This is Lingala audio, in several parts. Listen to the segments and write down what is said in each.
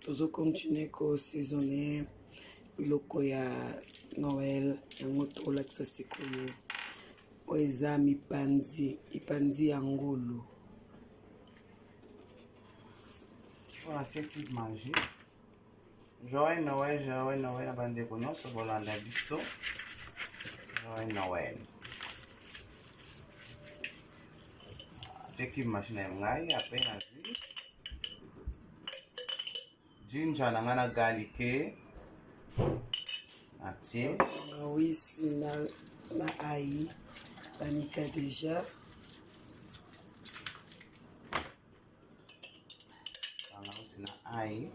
Tozo continuer ko saisonner biloko ya Noël yango tolakisa sikoyo oyo eza mipanzi ya ngulu. On a tout mangé. Joyeux Noël à bande konyo so bolanda biso. Joyeux Noël. Teki machine ya ngai après na zi. Ginger na ngana garlic. Atie. Oui, na aïe. Banika déjà. Na aïe.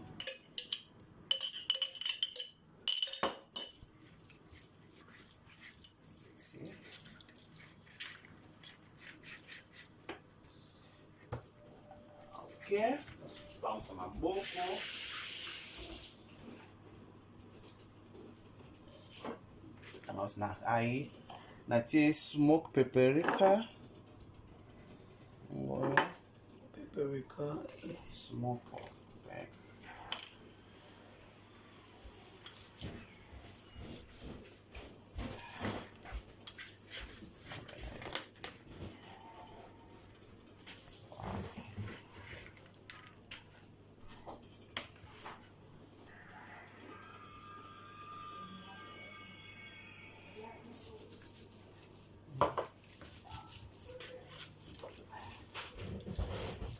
Ok, vamos a maboko. Vamos na aïe. Na tie smoke paprika. Paprika et smoke paprika.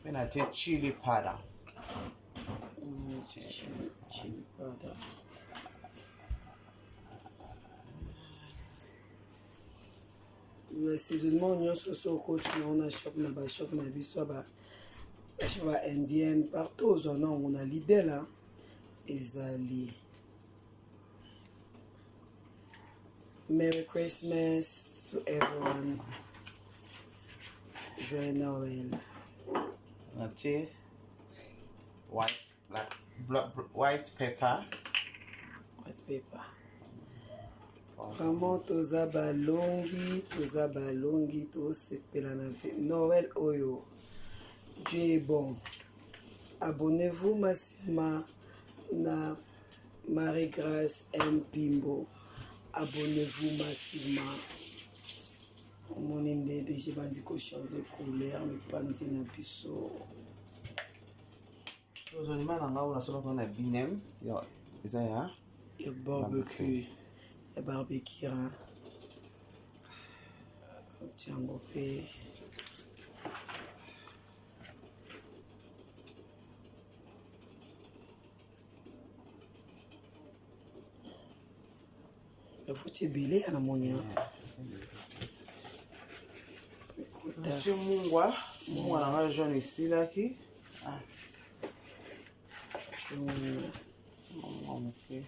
And I take chili powder. Chili powder. L'assaisonnement nyonso soko tunaona shop na ba shop na biso ba shop indienne partout ozona on a l'idée là ezali. Merry Christmas to everyone. Joyeux Noël. Okay. White pepper. Vraiment toza balongi to sepela na Noël oyo. Dieu est bon. Abonnez-vous massivement na Marie-Grâce M. Pimbo. Abonnez-vous massivement. Mon inde déjà bandi ko changer couleur mipanzi na biso. Tozo lima na ngao na solo na binem. Yo, eza ya barbecue. Ya barbecue. Tiango pe. Le foutu belé à la monia. Monsieur Mungwa na nga jaune ici là qui. Ah. Okay.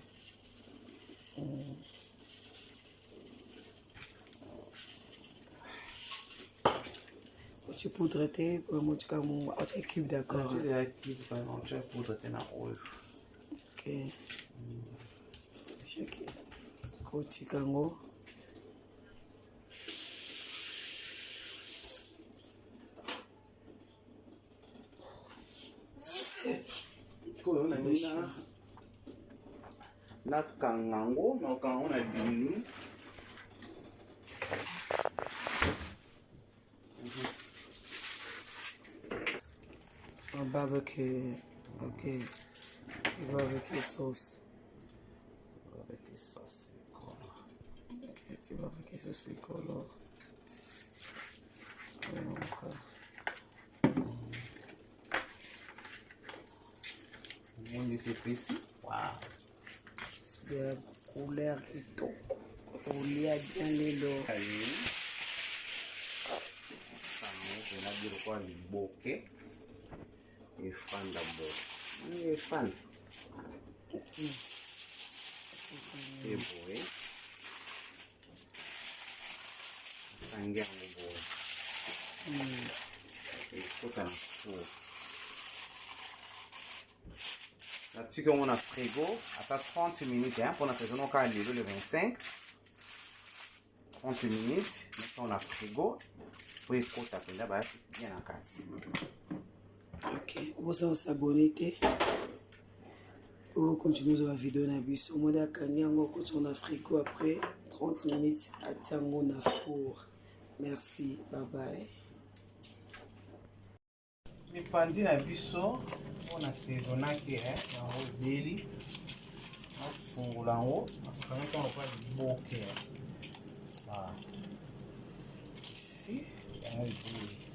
Tu poudreté pour le cas mon autre cube d'accord. Tu as cube vraiment tu poudreté na oil. OK. Cheki. Ko chikango. Ko na nina na kangango na kangango na binu. Barbecue. OK. Barbecue sauce. Barbecue sauce. OK, tu barbecue sauce color. On est précis. Wow. C'est couleur kitoko. Olia bien lelo. Na biro kwa liboke efanda bo efanda eboe sangia ngo ekota na four na tika on a frigo ata 30 minutes hein pour na saison on a le 25 30 minutes maintenant on a frigo pour ekota penda ba bien na kati. OK, vous en s'abonner. On continue la vidéo na biso. On a gagné encore côté en Afrique après 30 minutes à Tango na four. Merci, bye bye. Mipanzi na biso on a saisonnaki yango ebeli nafungola yango nakokanga ntango pa liboke ici yango ebeli